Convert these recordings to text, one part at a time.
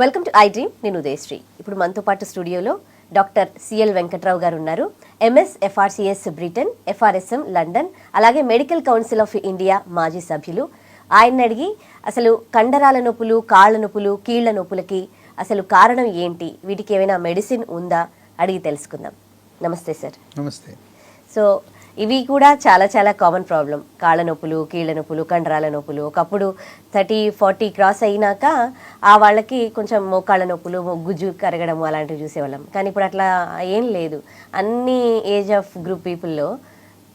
Welcome to I dream. నేను ఉదయశ్రీ. ఇప్పుడు మనతో పాటు స్టూడియోలో డాక్టర్ సిఎల్ వెంకట్రావు గారు ఉన్నారు. ఎంఎస్ ఎఫ్ఆర్సిఎస్ బ్రిటన్, ఎఫ్ఆర్ఎస్ఎం లండన్, అలాగే మెడికల్ కౌన్సిల్ ఆఫ్ ఇండియా మాజీ సభ్యులు. ఆయన్ని అడిగి అసలు కండరాల నొప్పులు, కాళ్ళ నొప్పులు, కీళ్ల నొప్పులకి అసలు కారణం ఏంటి, వీటికి ఏమైనా మెడిసిన్ ఉందా అడిగి తెలుసుకుందాం. నమస్తే సార్. నమస్తే. సో ఇవి కూడా చాలా చాలా కామన్ ప్రాబ్లం. కాళ్ళ నొప్పులు, కీళ్ళ నొప్పులు, కండరాల నొప్పులు. ఒకప్పుడు 30-40 క్రాస్ అయినాక ఆ వాళ్ళకి కొంచెం మోకాళ్ళ నొప్పులు, గుజ్జు కరగడం అలాంటివి చూసేవాళ్ళం. కానీ ఇప్పుడు అట్లా ఏం లేదు. అన్ని ఏజ్ ఆఫ్ గ్రూప్ పీపుల్లో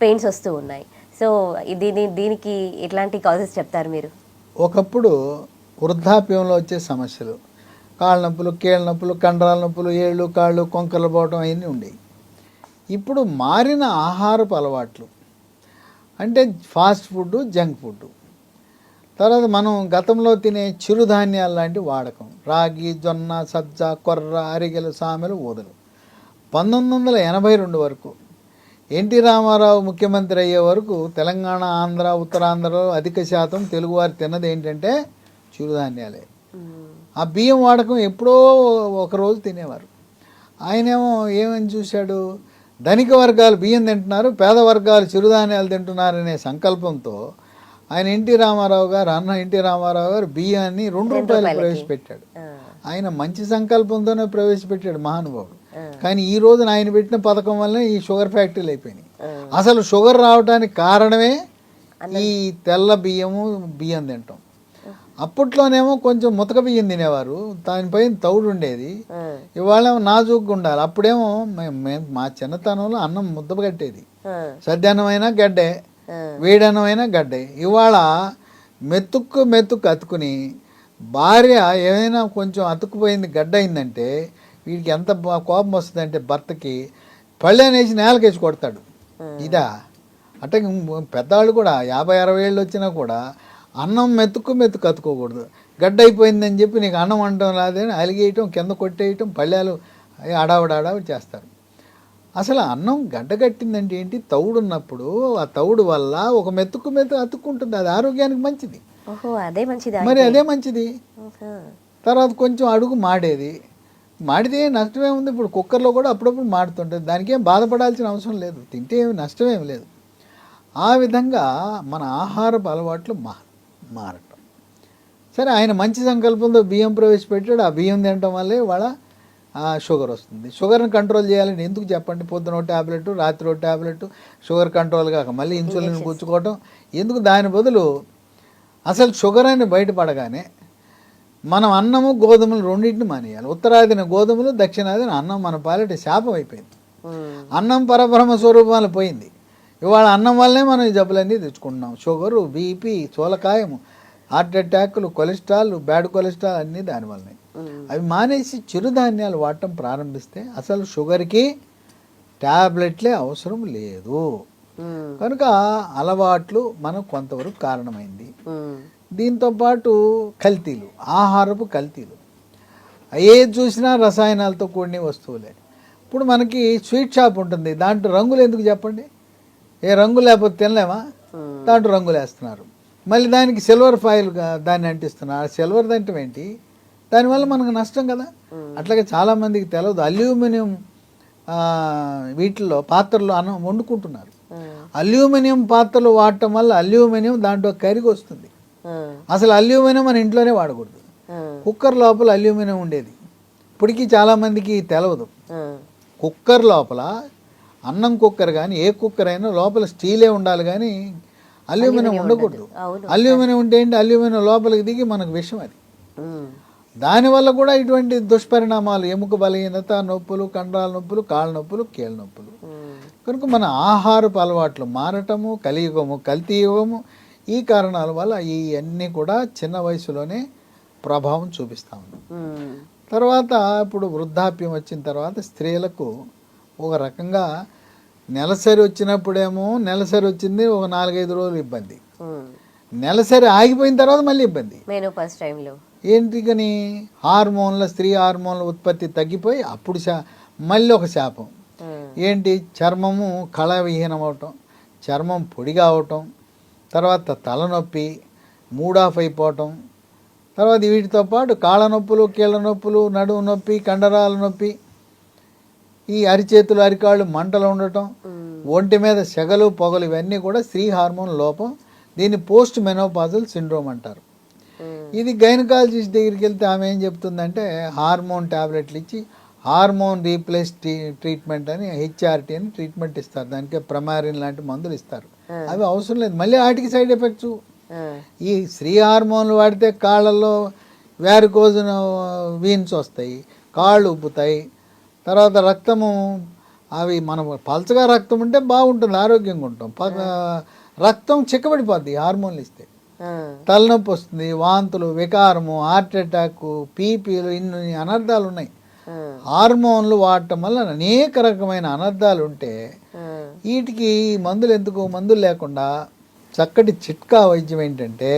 పెయిన్స్ వస్తూ ఉన్నాయి. సో దీనికి ఎట్లాంటి కాజెస్ చెప్తారు మీరు? ఒకప్పుడు వృద్ధాప్యంలో వచ్చే సమస్యలు, కాళ్ళ నొప్పులు, కీళ్ళ నొప్పులు, కండరాల నొప్పులు, ఏళ్ళు కాళ్ళు కొంకలు పోవడం అవన్నీ ఉండేవి. ఇప్పుడు మారిన ఆహారపు అలవాట్లు అంటే ఫాస్ట్ ఫుడ్, జంక్ ఫుడ్, తర్వాత మనం గతంలో తినే చిరుధాన్యాలు లాంటి వాడకం, రాగి, జొన్న, సజ్జ, కొర్ర, అరిగెలు, సామెలు, ఊదలు. 1982 వరకు ఎన్టీ రామారావు ముఖ్యమంత్రి అయ్యే వరకు తెలంగాణ, ఆంధ్ర, ఉత్తరాంధ్రలో అధిక శాతం తెలుగువారు తిన్నది ఏంటంటే చిరుధాన్యాలే. ఆ బియ్యం వాడకం ఎప్పుడో ఒకరోజు తినేవారు. ఆయనేమో ఏమని చూశాడు, ధనిక వర్గాలు బియ్యం తింటున్నారు, పేద వర్గాలు చిరుధాన్యాలు తింటున్నారనే సంకల్పంతో ఆయన ఎన్టీ రామారావు గారు బియ్యాన్ని ₹2 ప్రవేశపెట్టాడు. ఆయన మంచి సంకల్పంతోనే ప్రవేశపెట్టాడు మహానుభావుడు. కానీ ఈ రోజున ఆయన పెట్టిన పథకం వల్లనే ఈ షుగర్ ఫ్యాక్టరీలు అయిపోయినాయి. అసలు షుగర్ రావడానికి కారణమే ఈ తెల్ల బియ్యం తింటాం. అప్పట్లోనేమో కొంచెం ముతక బియ్యం తినేవారు, దానిపైన తౌడు ఉండేది. ఇవాళ నాజూగ్గా ఉండాలి. అప్పుడేమో మా చిన్నతనంలో అన్నం ముద్ద కట్టేది, సద్యాన్నమైనా గడ్డే, వేడన్నమైనా గడ్డే. ఇవాళ మెతుక్కు అతుకుని భార్య ఏమైనా కొంచెం అతుక్కుపోయింది, గడ్డ అయిందంటే వీడికి ఎంత కోపం వస్తుందంటే భర్తకి పళ్ళేనేసి నేలకేసి కొడతాడు. ఇదా అంటే పెద్దవాళ్ళు కూడా 50-60 ఏళ్ళు వచ్చినా కూడా అన్నం మెతుక్కు అతుకోకూడదు. గడ్డ అయిపోయిందని చెప్పి నీకు అన్నం వండటం రాదని అలిగేయటం, కింద కొట్టేయటం, పళ్ళాలు అడావిడి చేస్తారు. అసలు అన్నం గడ్డ కట్టిందంటే ఏంటి, తౌడు ఉన్నప్పుడు ఆ తౌడు వల్ల ఒక మెతుక్కు అతుక్కుంటుంది. అది ఆరోగ్యానికి మంచిది. మరి అదే మంచిది. తర్వాత కొంచెం అడుగు మాడితే నష్టమే ఉంది. ఇప్పుడు కుక్కర్లో కూడా అప్పుడప్పుడు మాడుతుంటుంది, దానికి ఏం బాధపడాల్సిన అవసరం లేదు, తింటే ఏమి నష్టమేమి లేదు. ఆ విధంగా మన ఆహారపు అలవాట్లు మారటం. సరే, ఆయన మంచి సంకల్పంతో బియ్యం ప్రవేశపెట్టాడు. ఆ బియ్యం తినటం వల్లే వాళ్ళ షుగర్ వస్తుంది. షుగర్ని కంట్రోల్ చేయాలని ఎందుకు చెప్పండి? పొద్దున ఒక ట్యాబ్లెట్, రాత్రి ఒక ట్యాబ్లెట్, షుగర్ కంట్రోల్ కాక మళ్ళీ ఇన్సులిన్ పుచ్చుకోవటం ఎందుకు? దాని బదులు అసలు షుగర్ అని బయటపడగానే మనం అన్నము, గోధుమలు రెండింటిని మానేయాలి. ఉత్తరాదిన గోధుమలు, దక్షిణాదిన అన్నం మన పాలిట శాపం అయిపోయింది. అన్నం పరబ్రహ్మ స్వరూపాలు పోయింది. ఇవాళ అన్నం వల్లనే మనం ఈ జబ్బులన్నీ తెచ్చుకుంటున్నాం. షుగరు, బీపీ, చోలకాయము, హార్ట్ అటాక్లు, కొలెస్ట్రాల్, బ్యాడ్ కొలెస్ట్రాల్ అన్నీ దానివల్లనే. అవి మానేసి చిరుధాన్యాలు వాడటం ప్రారంభిస్తే అసలు షుగర్కి ట్యాబ్లెట్లే అవసరం లేదు. కనుక అలవాట్లు మనకు కొంతవరకు కారణమైంది. దీంతోపాటు కల్తీలు, ఆహారపు కల్తీలు, ఏది చూసినా రసాయనాలతో కూడిన వస్తువులే. ఇప్పుడు మనకి స్వీట్ షాప్ ఉంటుంది, దాంట్లో రంగులు ఎందుకు చెప్పండి? ఏ రంగు లేకపోతే తినలేమా? దాంట్లో రంగులు వేస్తున్నారు. మళ్ళీ దానికి సిల్వర్ ఫాయిల్ దాన్ని అంటిస్తున్నారు. సిల్వర్ దంటం ఏంటి? దానివల్ల మనకు నష్టం కదా. అట్లాగే చాలామందికి తెలియదు, అల్యూమినియం వీటిల్లో పాత్రలు అన్నం వండుకుంటున్నారు. అల్యూమినియం పాత్రలు వాడటం వల్ల అల్యూమినియం దాంట్లో కరిగి వస్తుంది. అసలు అల్యూమినియం మన ఇంట్లోనే వాడకూడదు. కుక్కర్ లోపల అల్యూమినియం ఉండేది, ఇప్పటికీ చాలామందికి తెలియదు. కుక్కర్ లోపల అన్నం కుక్కర్ కానీ ఏ కుక్కర్ అయినా లోపల స్టీలే ఉండాలి కానీ అల్యూమినియం ఉండకూడదు. అల్యూమినియం ఉంటే ఏంటి, అల్యూమినియం లోపలికి దిగి మనకు విషం అది. దానివల్ల కూడా ఇటువంటి దుష్పరిణామాలు, ఎముక బలహీనత, నొప్పులు, కండరాల నొప్పులు, కాళ్ళ నొప్పులు, కీళ్ళ నొప్పులు. కనుక మన ఆహారపు అలవాట్లు మారటము, కల్తీ యుగము, ఈ కారణాల వల్ల ఇవన్నీ కూడా చిన్న వయసులోనే ప్రభావం చూపిస్తా ఉంది. తర్వాత ఇప్పుడు వృద్ధాప్యం వచ్చిన తర్వాత స్త్రీలకు ఒక రకంగా నెలసరి వచ్చినప్పుడేమో నెలసరి వచ్చింది ఒక 4-5 రోజులు ఇబ్బంది, నెలసరి ఆగిపోయిన తర్వాత మళ్ళీ ఇబ్బంది. ఏంటి కానీ స్త్రీ హార్మోన్ల ఉత్పత్తి తగ్గిపోయి అప్పుడు మళ్ళీ ఒక శాపం ఏంటి, చర్మము కళవిహీనం అవటం, చర్మం పొడిగా అవటం, తర్వాత తలనొప్పి, మూడ్ ఆఫ్ అయిపోవటం, తర్వాత వీటితో పాటు కాళ్ళ నొప్పులు, కీళ్ళ నొప్పులు, నడుము నొప్పి, కండరాల నొప్పి, ఈ అరిచేతులు, అరికాళ్ళు మంటలు ఉండటం, ఒంటి మీద సెగలు, పొగలు, ఇవన్నీ కూడా స్త్రీ హార్మోన్ లోపం. దీన్ని పోస్ట్ మెనోపాజల్ సిండ్రోమ్ అంటారు. ఇది గైనకాలజిస్ట్ దగ్గరికి వెళ్తే ఆమె ఏం చెప్తుందంటే హార్మోన్ ట్యాబ్లెట్లు ఇచ్చి హార్మోన్ రీప్లేస్ ట్రీట్మెంట్ అని, హెచ్ఆర్టీ అని ట్రీట్మెంట్ ఇస్తారు. దానికి ప్రమారిన్ లాంటి మందులు ఇస్తారు. అవి అవసరం లేదు, మళ్ళీ వాటికి సైడ్ ఎఫెక్ట్స్. ఈ స్త్రీ హార్మోన్లు వాడితే కాళ్ళల్లో వ్యారికోజ్ వీన్స్ వస్తాయి, కాళ్ళు ఉబ్బుతాయి, తర్వాత రక్తము, అవి మనం పల్చగా రక్తం ఉంటే బాగుంటుంది, ఆరోగ్యంగా ఉంటాం. రక్తం చిక్కబడిపోద్ది హార్మోన్లు ఇస్తే. తలనొప్పి వస్తుంది, వాంతులు, వికారము, హార్ట్ అటాక్, పీపీలు, ఇన్ని అనర్థాలు ఉన్నాయి. హార్మోన్లు వాడటం వల్ల అనేక రకమైన అనర్థాలు ఉంటే వీటికి మందులు ఎందుకు? మందులు లేకుండా చక్కటి చిట్కా వైద్యం ఏంటంటే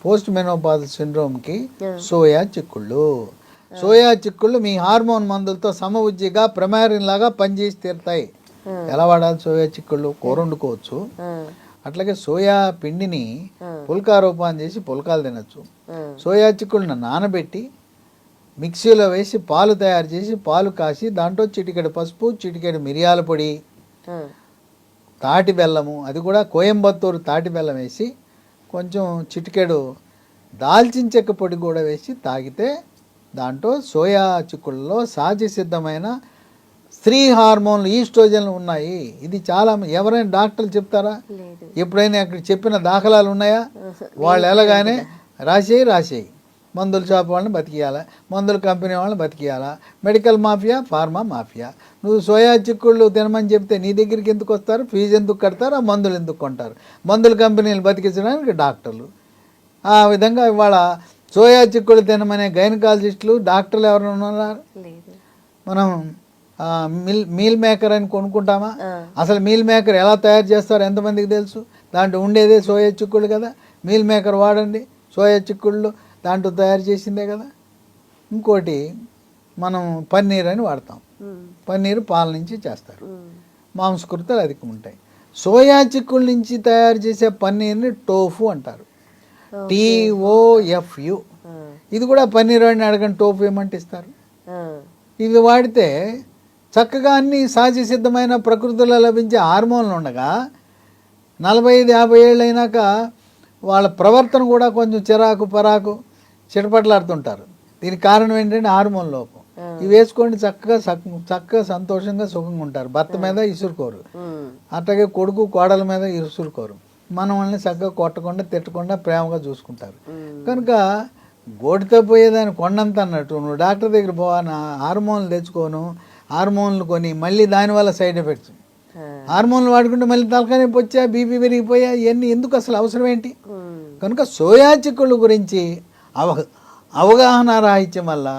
పోస్ట్ మెనోపాజల్ సిండ్రోమ్కి సోయా చిక్కుళ్ళు. సోయా చిక్కుళ్ళు మీ హార్మోన్ మందులతో సమవుజ్జిగా ప్రమారిన్ లాగా పనిచేసి తీరుతాయి. ఎలా వాడాలి సోయా చిక్కుళ్ళు? కూర వండుకోవచ్చు, అట్లాగే సోయా పిండిని పుల్కా రూపాన్ని చేసి పుల్కాలు తినచ్చు. సోయా చిక్కుళ్ళని నానబెట్టి మిక్సీలో వేసి పాలు తయారు చేసి పాలు కాసి దాంట్లో చిటికెడు పసుపు, చిటికెడు మిరియాల పొడి, తాటి బెల్లము, అది కూడా కోయంబత్తూరు తాటి బెల్లం వేసి కొంచెం చిటికెడు దాల్చిన చెక్క పొడి కూడా వేసి తాగితే దాంట్లో సోయా చిక్కుళ్ళలో సహజ సిద్ధమైన స్త్రీ హార్మోన్లు, ఈస్ట్రోజన్లు ఉన్నాయి. ఇది చాలా ఎవరైనా డాక్టర్లు చెప్తారా? ఎప్పుడైనా అక్కడ చెప్పిన దాఖలాలు ఉన్నాయా? వాళ్ళు ఎలాగానే రాసేయి మందుల షాప్ వాళ్ళని బతికియాలా, మందుల కంపెనీ వాళ్ళని బతికియాలా, మెడికల్ మాఫియా, ఫార్మా మాఫియా. నువ్వు సోయా చిక్కుళ్ళు తినమని చెప్తే నీ దగ్గరికి ఎందుకు వస్తారు? ఫీజు ఎందుకు కడతారు? ఆ మందులు ఎందుకు కొంటారు? మందుల కంపెనీలు బతికించడానికి డాక్టర్లు. ఆ విధంగా ఇవాళ సోయా చిక్కుళ్ళు తినమనే గైనకాలజిస్టులు, డాక్టర్లు ఎవరైనా ఉన్నారా? మనం మీల్ మేకర్ అని కొనుక్కుంటామా? అసలు మీల్ మేకర్ ఎలా తయారు చేస్తారో ఎంతమందికి తెలుసు? దాంట్లో ఉండేదే సోయా చిక్కుళ్ళు కదా. మీల్ మేకర్ వాడండి, సోయా చిక్కుళ్ళు దాంట్లో తయారు చేసిందే కదా. ఇంకోటి మనం పన్నీర్ అని వాడతాం. పన్నీరు పాల నుంచి చేస్తారు, మాంసకృతులు అధికం ఉంటాయి. సోయా చిక్కుళ్ళ నుంచి తయారు చేసే పన్నీర్ని టోఫు అంటారు, TOFU. ఇది కూడా పన్నీర్ అని అడగండి, టోఫు ఏమంటే ఇస్తారు. ఇవి వాడితే చక్కగా అన్ని సహజ సిద్ధమైన ప్రకృతిలో లభించే హార్మోన్లు ఉండగా 45-50 ఏళ్ళు అయినాక వాళ్ళ ప్రవర్తన కూడా కొంచెం చిరాకు పరాకు చిటపట్లాడుతుంటారు. దీనికి కారణం ఏంటంటే హార్మోన్ లోపం. ఇవి వేసుకోండి, చక్కగా సంతోషంగా సుఖంగా ఉంటారు. భర్త మీద ఇసురుకోరు, అట్లాగే కొడుకు కోడల మీద ఇసురుకోరు. మనం వాళ్ళని చక్కగా కొట్టకుండా తిట్టకుండా ప్రేమగా చూసుకుంటారు. కనుక గోటితో పోయేదాన్ని కొండంత అన్నట్టు నువ్వు డాక్టర్ దగ్గర పోవా, హార్మోన్లు తెచ్చుకోను, హార్మోన్లు కొని మళ్ళీ దానివల్ల సైడ్ ఎఫెక్ట్స్. హార్మోన్లు వాడుకుంటే మళ్ళీ తలకాయ నొప్పి వచ్చా, బీపీ పెరిగిపోయా, ఇవన్నీ ఎందుకు? అసలు అవసరం ఏంటి? కనుక సోయా చిక్కుళ్ళ గురించి అవగాహన రాహిత్యం వల్ల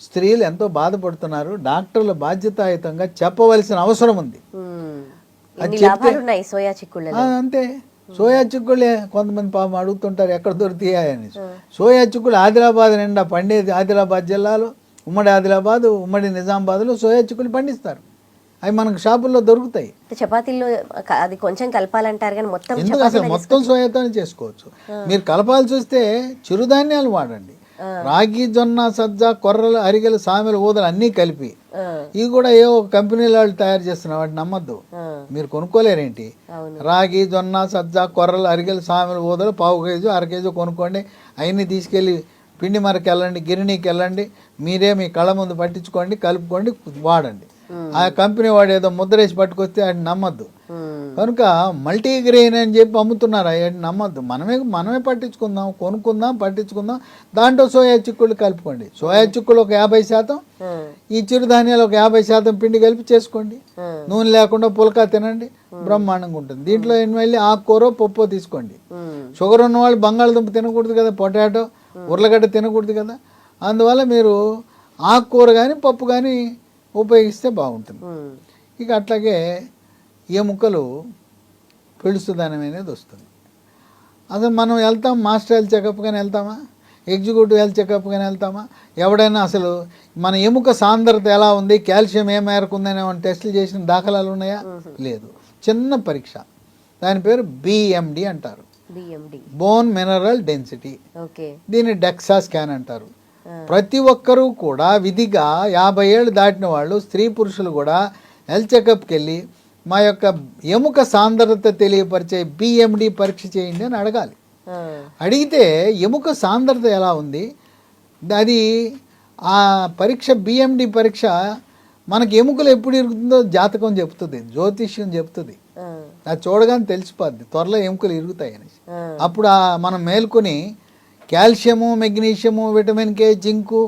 స్త్రీలు ఎంతో బాధపడుతున్నారు. డాక్టర్లు బాధ్యతాయుతంగా చెప్పవలసిన అవసరం ఉంది. అంతే. సోయా చిక్కుళ్ళే కొంతమంది పాపం అడుగుతుంటారు ఎక్కడ దొరుకుతాయని. సోయా చిక్కుళ్ళు ఆదిలాబాద్ నిండా పండేది. ఆదిలాబాద్ జిల్లాలో, ఉమ్మడి ఆదిలాబాద్, ఉమ్మడి నిజామాబాద్లో సోయా చిక్కుళ్ళు పండిస్తారు. అవి మనకు షాపుల్లో దొరుకుతాయి. చపాతీల్లో అది కొంచెం కలపాలంటారు కానీ మొత్తం ఎందుకు? అసలు మొత్తం సోయాతోనే చేసుకోవచ్చు. మీరు కలపాల్సి వస్తే చిరుధాన్యాలు వాడండి. రాగి, జొన్న, సజ్జ, కొర్రలు, అరిగెలు, సామెలు, ఊదలు అన్నీ కలిపి. ఇవి కూడా ఏవో కంపెనీల వాళ్ళు తయారు చేస్తున్నారు, వాటిని నమ్మద్దు. మీరు కొనుక్కోలేరేంటి? రాగి, జొన్న, సజ్జ, కొర్రలు, అరిగెలు, సామెలు, ఊదలు పావు కేజీ, అర కేజీ కొనుక్కోండి. అవన్నీ తీసుకెళ్ళి పిండి మరకి వెళ్ళండి, గిరినీకి వెళ్ళండి, మీరే మీ కళ్ళ ముందు పట్టించుకోండి, కలుపుకోండి, వాడండి. ఆ కంపెనీ వాడు ఏదో ముద్రేసి పట్టుకొస్తే ఆయన నమ్మద్దు. కనుక మల్టీగ్రెయిన్ అని చెప్పి అమ్ముతున్నారు, ఆయన నమ్మద్దు. మనమే పట్టించుకుందాం, కొనుక్కుందాం, పట్టించుకుందాం. దాంట్లో సోయా చిక్కుళ్ళు కలుపుకోండి. సోయా చిక్కుళ్ళు ఒక 50%, ఈ చిరుధాన్యాలు ఒక 50% పిండి కలిపి చేసుకోండి. నూనె లేకుండా పుల్కా తినండి, బ్రహ్మాండంగా ఉంటుంది. దీంట్లో మళ్ళీ ఆకుకూర, పప్పు తీసుకోండి. షుగర్ ఉన్న వాళ్ళు బంగాళదుంప తినకూడదు కదా, పొటాటో, ఉర్లగడ్డ తినకూడదు కదా. అందువల్ల మీరు ఆకుకూర కానీ పప్పు కానీ ఉపయోగిస్తే బాగుంటుంది. ఇక అట్లాగే ఎముకలు పెళుసుదనం అనేది వస్తుంది. అసలు మనం వెళ్తాం, మాస్టర్ హెల్త్ చెకప్ కానీ వెళ్తామా, ఎగ్జిక్యూటివ్ హెల్త్ చెకప్ కానీ వెళ్తామా? ఎవడైనా అసలు మన ఎముక సాంద్రత ఎలా ఉంది, కాల్షియం ఏ మేరకు ఉందని టెస్టులు చేసిన దాఖలాలు ఉన్నాయా? లేదు. చిన్న పరీక్ష, దాని పేరు BMD అంటారు, BMD. Bone mineral density. Okay. దీన్ని డెక్సా స్కాన్ అంటారు. ప్రతి ఒక్కరూ కూడా విధిగా 50 ఏళ్ళు దాటిన వాళ్ళు, స్త్రీ పురుషులు కూడా హెల్త్ చెకప్కి వెళ్ళి మా యొక్క ఎముక సాంద్రత తెలియపరిచే బిఎండి పరీక్ష చేయండి అని అడగాలి. అడిగితే ఎముక సాంద్రత ఎలా ఉంది, అది ఆ పరీక్ష బిఎండి పరీక్ష మనకి ఎముకలు ఎప్పుడు ఇరుగుతుందో జాతకం చెప్తుంది, జ్యోతిష్యం చెప్తుంది. అది చూడగానే తెలిసిపోద్ది త్వరలో ఎముకలు ఇరుగుతాయి అనేసి. అప్పుడు మనం మేల్కొని calcium, magnesium, vitamin K, zinc,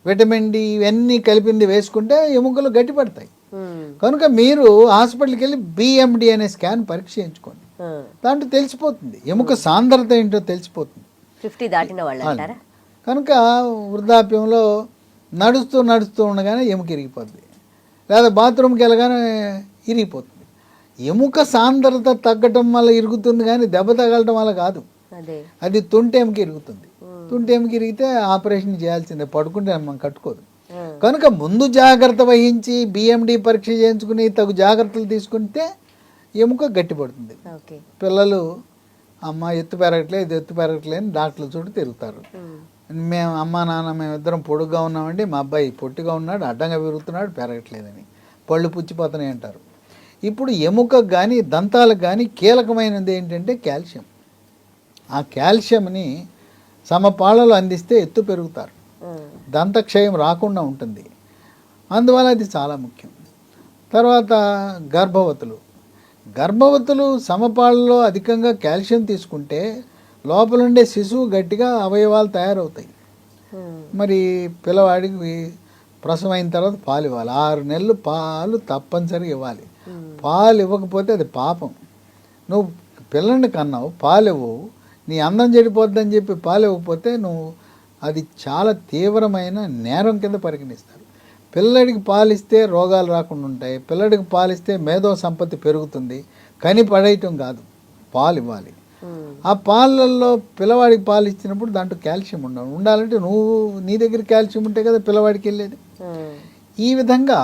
vitamin D ఇవన్నీ కలిపింది వేసుకుంటే ఎముకలు గట్టిపడతాయి. కనుక మీరు హాస్పిటల్కి వెళ్ళి బిఎండి అనే స్కాన్ పరీక్ష చేయించుకోండి. దాంట్లో తెలిసిపోతుంది ఎముక సాంద్రత ఏంటో తెలిసిపోతుంది. 50 దాటిన వాళ్ళు అంటారా? కనుక వృద్ధాప్యంలో నడుస్తూ ఉండగానే ఎముక ఇరిగిపోద్ది, లేదా బాత్రూమ్కి వెళ్ళగానే ఇరిగిపోతుంది. ఎముక సాంద్రత తగ్గటం వల్ల ఇరుగుతుంది కానీ దెబ్బ తగలటం వల్ల కాదు. అది తుంటెముక ఇరుగుతుంది. తుంటెముక ఇరిగితే ఆపరేషన్ చేయాల్సిందే, పడుకుంటే మనం కట్టుకోదు. కనుక ముందు జాగ్రత్త వహించి బిఎండి పరీక్ష చేయించుకుని తగు జాగ్రత్తలు తీసుకుంటే ఎముక గట్టిపడుతుంది. పిల్లలు అమ్మ ఎత్తు పెరగట్లేదు, ఇది ఎత్తు పెరగట్లేదు అని డాక్టర్ల చుట్టూ తిరుగుతారు. మేము అమ్మ నాన్న మేమిద్దరం పొడుగ్గా ఉన్నామండి, మా అబ్బాయి పొట్టిగా ఉన్నాడు, అడ్డంగా పెరుగుతున్నాడు, పెరగట్లేదని, పళ్ళు పుచ్చిపోతున్నాయి అంటారు. ఇప్పుడు ఎముకకు కానీ దంతాలకు కానీ కీలకమైనది ఏంటంటే కాల్షియం. ఆ కాల్షియంని సమపాలలో అందిస్తే ఎత్తు పెరుగుతారు, దంతక్షయం రాకుండా ఉంటుంది. అందువల్ల అది చాలా ముఖ్యం. తర్వాత గర్భవతులు సమపాలలో అధికంగా కాల్షియం తీసుకుంటే లోపలుండే శిశువు గట్టిగా అవయవాలు తయారవుతాయి. మరి పిల్లవాడికి ప్రసవం అయిన తర్వాత పాలు ఇవ్వాలి. 6 నెలలు పాలు తప్పనిసరిగా ఇవ్వాలి. పాలు ఇవ్వకపోతే అది పాపం. నువ్వు పిల్లని కన్నావు, పాలు ఇవ్వవు, నీ అందం చెడిపోద్దని చెప్పి పాలు ఇవ్వకపోతే నువ్వు అది చాలా తీవ్రమైన నేరం కింద పరిగణిస్తారు. పిల్లడికి పాలిస్తే రోగాలు రాకుండా ఉంటాయి, పిల్లడికి పాలిస్తే మేధో సంపత్తి పెరుగుతుంది. కని పడేయటం కాదు, పాలు ఇవ్వాలి. ఆ పాలల్లో పిల్లవాడికి పాలు ఇచ్చినప్పుడు దాంట్లో కాల్షియం ఉండాలంటే నీ దగ్గర కాల్షియం ఉంటే కదా పిల్లవాడికి వెళ్ళేది. ఈ విధంగా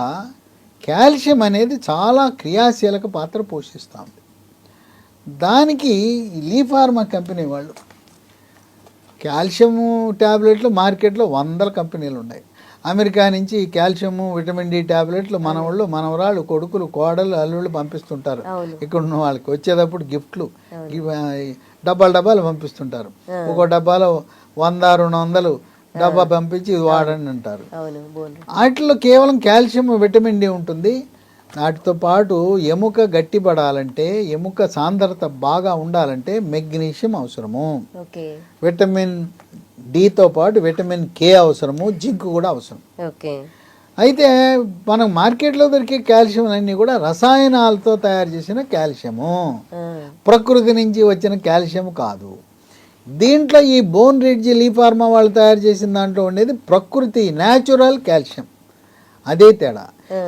కాల్షియం అనేది చాలా క్రియాశీలక పాత్ర పోషిస్తుంది. దానికి లీ ఫార్మా కంపెనీ వాళ్ళు కాల్షియము ట్యాబ్లెట్లు మార్కెట్లో 100 కంపెనీలు ఉన్నాయి. అమెరికా నుంచి కాల్షియము, విటమిన్ డి ట్యాబ్లెట్లు మనవాళ్ళు, మనవరాళ్ళు, కొడుకులు, కోడలు, అల్లుళ్ళు పంపిస్తుంటారు. ఇక్కడ ఉన్న వాళ్ళకి వచ్చేటప్పుడు గిఫ్ట్లు డబ్బాలు పంపిస్తుంటారు. ఒక్కో డబ్బాలో 100-200 డబ్బా పంపించి ఇది వాడండి అంటారు. వాటిలో కేవలం కాల్షియం, విటమిన్ డి ఉంటుంది. వాటితో పాటు ఎముక గట్టిపడాలంటే, ఎముక సాంద్రత బాగా ఉండాలంటే మెగ్నీషియం అవసరము, విటమిన్ డితో పాటు విటమిన్ కే అవసరము, జింక్ కూడా అవసరం. అయితే మనం మార్కెట్లో దొరికే కాల్షియం అన్నీ కూడా రసాయనాలతో తయారు చేసిన కాల్షియము, ప్రకృతి నుంచి వచ్చిన కాల్షియం కాదు. దీంట్లో ఈ బోన్ రిడ్జ్ లీ ఫార్మా వాళ్ళు తయారు చేసిన దాంట్లో ఉండేది ప్రకృతి న్యాచురల్ కాల్షియం. అదే తేడా.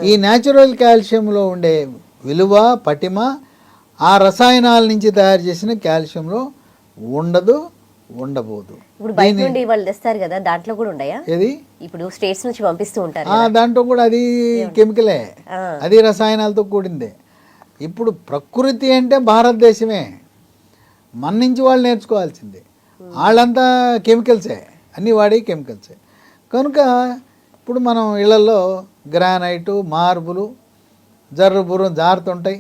ఈ న్యాచురల్ కాల్షియంలో ఉండే విలువ, పటిమ ఆ రసాయనాల నుంచి తయారు చేసిన కాల్షియంలో ఉండబోదు. ఇప్పుడు బయట నుండి వాళ్ళు తెస్తారు కదా, దాంట్లో కూడా ఉన్నాయా? ఏది ఇప్పుడు స్టేట్స్ నుంచి పంపిస్తూ ఉంటారు, దాంట్లో కూడా అది కెమికలే, అది రసాయనాలతో కూడిందే. ఇప్పుడు ప్రకృతి అంటే భారతదేశమే, మన నుంచి వాళ్ళు నేర్చుకోవాల్సిందే. వాళ్ళంతా కెమికల్సే, అన్నీ వాడే కెమికల్సే. కనుక ఇప్పుడు మనం ఇళ్లలో గ్రానైటు, మార్బులు జర్రుబుర్రం జారుతుంటాయి.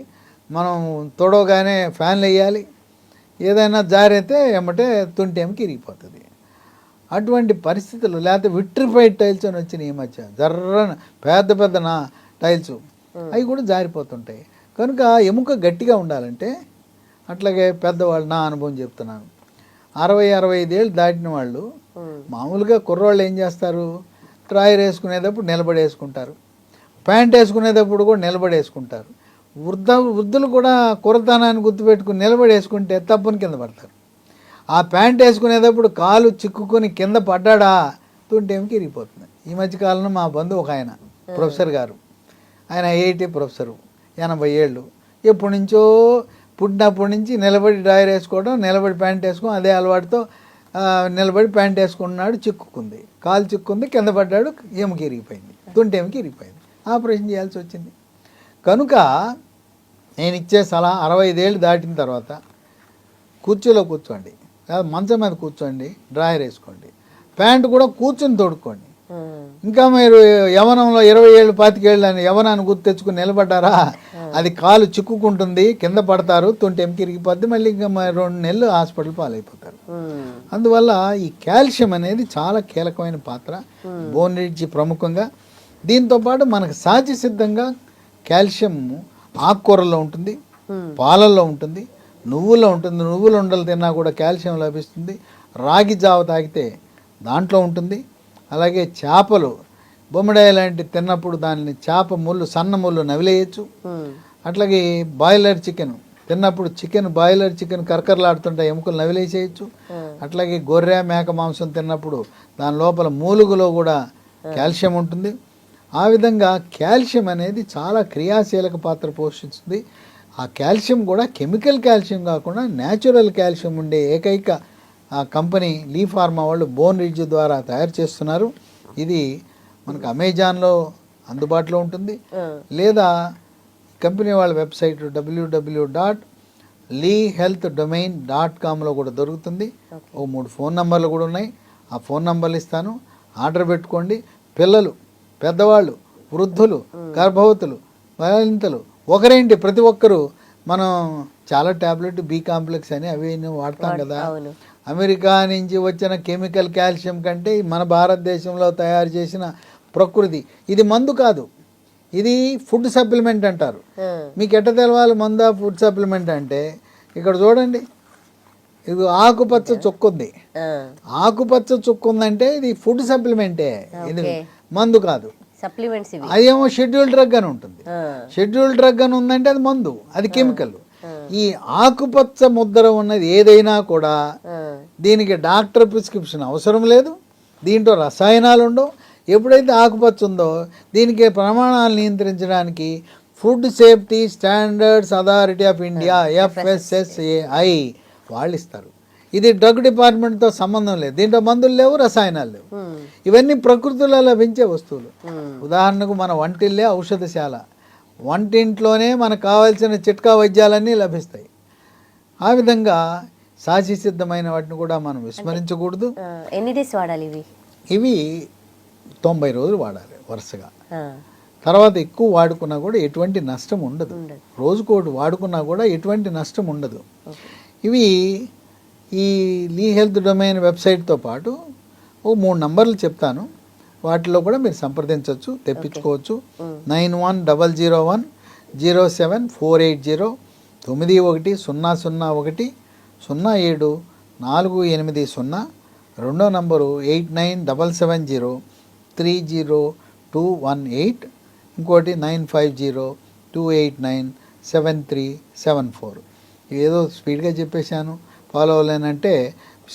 మనం తొడవగానే ఫ్యాన్లు వేయాలి, ఏదైనా జారైతే ఏమంటే తుంటేమికి ఇరిగిపోతుంది. అటువంటి పరిస్థితులు, లేకపోతే విట్రిఫైడ్ టైల్స్ అని వచ్చినాయి ఈ మధ్య, జర్రన పెద్ద టైల్స్, అవి కూడా జారిపోతుంటాయి. కనుక ఎముక గట్టిగా ఉండాలంటే, అట్లాగే పెద్దవాళ్ళు, నా అనుభవం చెప్తున్నాను, 60-65 ఏళ్ళు దాటిన వాళ్ళు మామూలుగా కుర్రోళ్ళు ఏం చేస్తారు, ట్రాయర్ వేసుకునేటప్పుడు నిలబడేసుకుంటారు, ప్యాంట్ వేసుకునేటప్పుడు కూడా నిలబడేసుకుంటారు. వృద్ధులు కూడా కుర్రతనాన్ని గుర్తుపెట్టుకుని నిలబడేసుకుంటే తప్పుని కింద పడతారు. ఆ ప్యాంట్ వేసుకునేటప్పుడు కాలు చిక్కుకొని కింద పడ్డా తుంటేమికి ఇరిగిపోతుంది. ఈ మధ్యకాలంలో మా బంధువు ఒక ఆయన ప్రొఫెసర్ గారు, ఆయన ఐఐటి ప్రొఫెసరు, 80 ఏళ్ళు, ఎప్పటి నుంచో పుట్టినప్పటి నుంచి నిలబడి డ్రాయర్ వేసుకోవడం, నిలబడి ప్యాంట్ వేసుకోవడం, అదే అలవాటుతో నిలబడి ప్యాంట్ వేసుకున్నాడు, చిక్కుకుంది, కాలు చిక్కుంది, కింద పడ్డాడు, ఎముక ఇరిగిపోయింది, తుంటేమికి ఇరిగిపోయింది, ఆపరేషన్ చేయాల్సి వచ్చింది. కనుక నేను ఇచ్చే సలహా 65 ఏళ్ళు దాటిన తర్వాత కుర్చీలో కూర్చోండి, లేదా మంచం మీద కూర్చోండి, డ్రాయర్ వేసుకోండి, ప్యాంటు కూడా కూర్చొని తోడుకోండి. ఇంకా మీరు యవనంలో 20 ఏళ్ళు 25 ఏళ్ళు అని యవనాన్ని గుర్తు తెచ్చుకుని నిలబడ్డారా, అది కాలు చిక్కుకుంటుంది, కింద పడతారు, తొంటెంకి ఇరిగిపోద్ది, మళ్ళీ ఇంకా 2 నెలలు హాస్పిటల్ పాలైపోతారు. అందువల్ల ఈ కాల్షియం అనేది చాలా కీలకమైన పాత్ర, బోన్ రిడ్జ్ ప్రముఖంగా. దీంతోపాటు మనకు సహజ సిద్ధంగా కాల్షియం ఆకుకూరల్లో ఉంటుంది, పాలల్లో ఉంటుంది, నువ్వుల్లో ఉంటుంది. నువ్వుల ఉండలు తిన్నా కూడా కాల్షియం లభిస్తుంది. రాగి జావ తాగితే దాంట్లో ఉంటుంది. అలాగే చేపలు, బొమ్మడాయి లాంటి తిన్నప్పుడు దాన్ని చేప ముళ్ళు, సన్న ముళ్ళు నవిలేయచ్చు. అట్లాగే బాయిలర్ చికెన్ తిన్నప్పుడు బాయిలర్ చికెన్ కరకరలాడుతుంటే ఎముకలు నవిలేసేయచ్చు. అట్లాగే గొర్రె మేక మాంసం తిన్నప్పుడు దాని లోపల మూలుగులో కూడా కాల్షియం ఉంటుంది. ఆ విధంగా కాల్షియం అనేది చాలా క్రియాశీలక పాత్ర పోషిస్తుంది. ఆ కాల్షియం కూడా కెమికల్ కాల్షియం కాకుండా న్యాచురల్ కాల్షియం ఉండే ఏకైక ఆ కంపెనీ లీ ఫార్మా వాళ్ళు బోన్ రిడ్జ్ ద్వారా తయారు చేస్తున్నారు. ఇది మనకు అమెజాన్లో అందుబాటులో ఉంటుంది, లేదా కంపెనీ వాళ్ళ వెబ్సైట్ www.leehealthdomain.comలో కూడా దొరుకుతుంది. 3 ఫోన్ నంబర్లు కూడా ఉన్నాయి, ఆ ఫోన్ నంబర్లు ఇస్తాను, ఆర్డర్ పెట్టుకోండి. పిల్లలు, పెద్దవాళ్ళు, వృద్ధులు, గర్భవతులు, బాలింతలు, ఒకరేంటి ప్రతి ఒక్కరూ మనం చాలా టాబ్లెట్ బి కాంప్లెక్స్ అని అవి వాడతాం కదా. అమెరికా నుంచి వచ్చిన కెమికల్ కాల్షియం కంటే మన భారతదేశంలో తయారు చేసిన ప్రకృతి, ఇది మందు కాదు, ఇది ఫుడ్ సప్లిమెంట్ అంటారు. మీకు ఎట్ట తెలవాలి మందా ఫుడ్ సప్లిమెంట్ అంటే? ఇక్కడ చూడండి, ఇది ఆకుపచ్చ చుక్క ఉంది. ఆకుపచ్చ చుక్క ఉందంటే ఇది ఫుడ్ సప్లిమెంటే, ఇది మందు కాదు. అదేమో షెడ్యూల్ డ్రగ్ అని ఉంటుంది. షెడ్యూల్ డ్రగ్ అని ఉందంటే అది మందు, అది కెమికల్. ఈ ఆకుపచ్చ ముద్ర ఉన్నది ఏదైనా కూడా దీనికి డాక్టర్ ప్రిస్క్రిప్షన్ అవసరం లేదు, దీంట్లో రసాయనాలు ఉండవు. ఎప్పుడైతే ఆకుపచ్చ ఉందో దీనికి ప్రమాణాలు నియంత్రించడానికి food safety standards authority of India FSSAI వాళ్ళు ఇస్తారు. ఇది డ్రగ్ డిపార్ట్మెంట్తో సంబంధం లేదు, దీంట్లో మందులు లేవు, రసాయనాలు లేవు. ఇవన్నీ ప్రకృతిలో లభించే వస్తువులు. ఉదాహరణకు మన వంటిల్లే ఔషధశాల, వంటింట్లోనే మనకు కావాల్సిన చిట్కా వైద్యాలన్నీ లభిస్తాయి. ఆ విధంగా సాక్షి సిద్ధమైన వాటిని కూడా మనం విస్మరించకూడదు. ఎన్ని డేస్ వాడాలి ఇవి? ఇవి 90 రోజులు వాడాలి వరుసగా. తర్వాత ఎక్కువ వాడుకున్నా కూడా ఎటువంటి నష్టం ఉండదు. రోజుకోటి వాడుకున్నా కూడా ఎటువంటి నష్టం ఉండదు. ఇవి ఈ లీ హెల్త్ డొమైన్ వెబ్సైట్తో పాటు 3 నంబర్లు చెప్తాను, వాటిలో కూడా మీరు సంప్రదించవచ్చు, తెప్పించుకోవచ్చు. 91010748091001 010010748. రెండో నంబరు 8977030218. ఇంకోటి 9502897374. ఏదో స్పీడ్గా చెప్పేశాను, ఫాలో అవ్వలేనంటే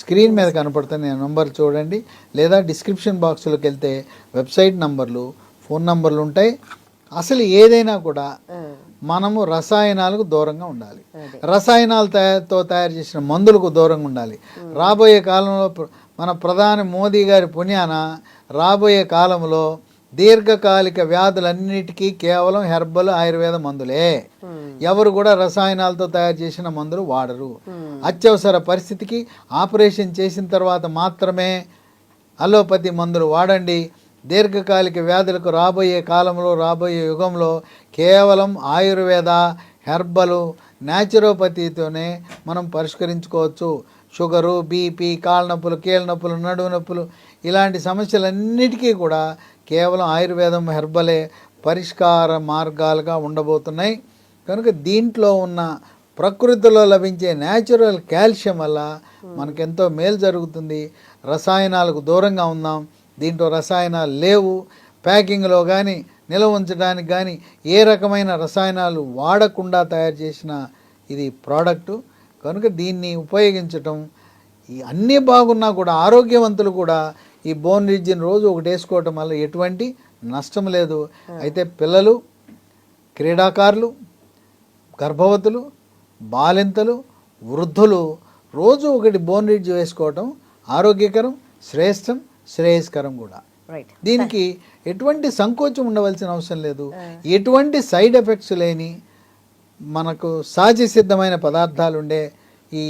స్క్రీన్ మీద కనపడుతున్న నంబర్ చూడండి, లేదా డిస్క్రిప్షన్ బాక్స్లోకి వెళ్తే వెబ్సైట్ నంబర్లు, ఫోన్ నంబర్లు ఉంటాయి. అసలు ఏదైనా కూడా మనము రసాయనాలకు దూరంగా ఉండాలి, రసాయనాలతో తయారు చేసిన మందులకు దూరంగా ఉండాలి. రాబోయే కాలంలో మన ప్రధాని మోదీ గారి పుణ్యాన రాబోయే కాలంలో దీర్ఘకాలిక వ్యాధులన్నిటికీ కేవలం హెర్బల్ ఆయుర్వేద మందులే. ఎవరు కూడా రసాయనాలతో తయారు చేసిన మందులు వాడరు. అత్యవసర పరిస్థితికి ఆపరేషన్ చేసిన తర్వాత మాత్రమే అలోపతి మందులు వాడండి. దీర్ఘకాలిక వ్యాధులకు రాబోయే కాలంలో, రాబోయే యుగంలో కేవలం ఆయుర్వేద, హెర్బలు, న్యాచురోపతితోనే మనం పరిష్కరించుకోవచ్చు. షుగరు, బీపీ, కాళ్ళ నొప్పులు, కీళ్ళ నొప్పులు, నడుము నొప్పులు, ఇలాంటి సమస్యలన్నిటికీ కూడా కేవలం ఆయుర్వేదం, హెర్బలే పరిష్కార మార్గాలుగా ఉండబోతున్నాయి. కనుక దీంట్లో ఉన్న ప్రకృతిలో లభించే న్యాచురల్ కాల్షియం వల్ల మనకెంతో మేలు జరుగుతుంది. రసాయనాలకు దూరంగా ఉందాం. దీంట్లో రసాయనాలు లేవు. ప్యాకింగ్లో కానీ నిల్వ ఉంచడానికి కానీ ఏ రకమైన రసాయనాలు వాడకుండా తయారు చేసిన ఇది ప్రోడక్టు. కనుక దీన్ని ఉపయోగించటం, ఈ అన్నీ బాగున్నా కూడా ఆరోగ్యవంతులు కూడా ఈ బోన్ రిడ్జ్ని రోజు ఒకటి వేసుకోవటం వల్ల ఎటువంటి నష్టం లేదు. అయితే పిల్లలు, క్రీడాకారులు, గర్భవతులు, బాలింతలు, వృద్ధులు రోజు ఒకటి బోన్ రిడ్జ్ వేసుకోవటం ఆరోగ్యకరం, శ్రేష్టం, శ్రేయస్కరం కూడా. దీనికి ఎటువంటి సంకోచం ఉండవలసిన అవసరం లేదు. ఎటువంటి సైడ్ ఎఫెక్ట్స్ లేని మనకు సహజ సిద్ధమైన పదార్థాలు ఉండే ఈ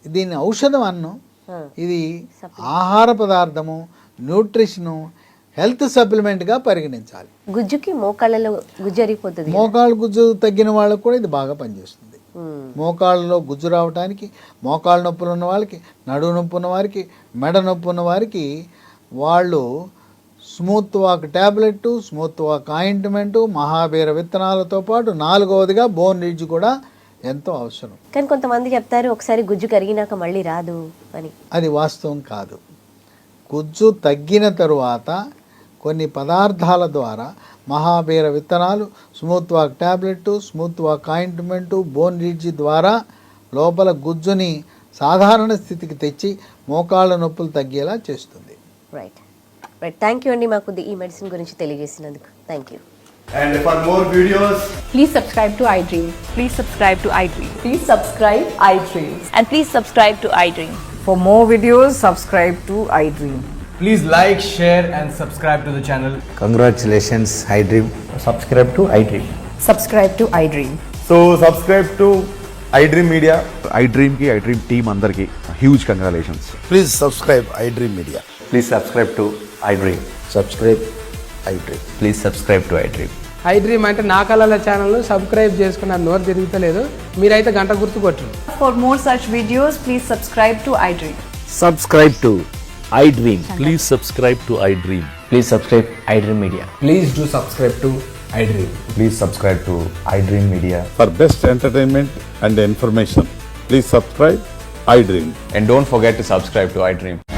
దీన్ని ఔషధం అన్నం. ఆ. ఇది ఆహార పదార్థము, న్యూట్రిషను, హెల్త్ సప్లిమెంట్గా పరిగణించాలి. గుజ్జుకి మోకాళ్ళలో గుజ్జు అరిగిపోతుంది. మోకాళ్ళ గుజ్జు తగ్గిన వాళ్ళకు కూడా ఇది బాగా పనిచేస్తుంది. మ్మ్. మోకాళ్ళలో గుజ్జు రావడానికి, మోకాళ్ళ నొప్పులు ఉన్న వాళ్ళకి, నడువు నొప్పి ఉన్న వారికి, మెడ నొప్పి ఉన్న వారికి వాళ్ళు smooth walk tablet, smooth walk ointment, మహాబీర విత్తనాలతో పాటు 4వదిగా బోన్ రిడ్జ్ కూడా ఎంతో అవసరం. కానీ కొంతమంది చెప్తారు ఒకసారి గుజ్జు కరిగినాక మళ్ళీ రాదు అని. అది వాస్తవం కాదు. గుజ్జు తగ్గిన తరువాత కొన్ని పదార్థాల ద్వారా మహాబీర విత్తనాలు, smooth walk tablet, smooth walk ointment, bone ridge ద్వారా లోపల గుజ్జుని సాధారణ స్థితికి తెచ్చి మోకాళ్ళ నొప్పులు తగ్గేలా చేస్తుంది. రైట్ రైట్, థ్యాంక్ యూ అండి మాకు ఈ మెడిసిన్ గురించి తెలియజేసినందుకు. Thank you. And for more videos, Please subscribe to iDream. Please subscribe to iDream. Please subscribe iDream. And please subscribe to iDream. For more videos, subscribe to iDream. please like, share and subscribe to the channel. Congratulations, iDream. Subscribe to iDream. Subscribe to iDream. So subscribe to iDream Media. iDream ki iDream team andarki huge congratulations. Please subscribe iDream Media. Please subscribe to iDream. Subscribe iDream. Please subscribe to iDream. iDream అంటే నా కళల channel subscribe చేసుకున్న నోరు తిరుగుతలేదు. మీరైతే గంట గుర్తు కొట్టండి. For more such videos, please subscribe to iDream. Subscribe to iDream. Please subscribe to iDream. Please subscribe iDream Media. Please do subscribe to iDream. Please subscribe to iDream Media. For best entertainment and information, please subscribe iDream. And don't forget to subscribe to iDream.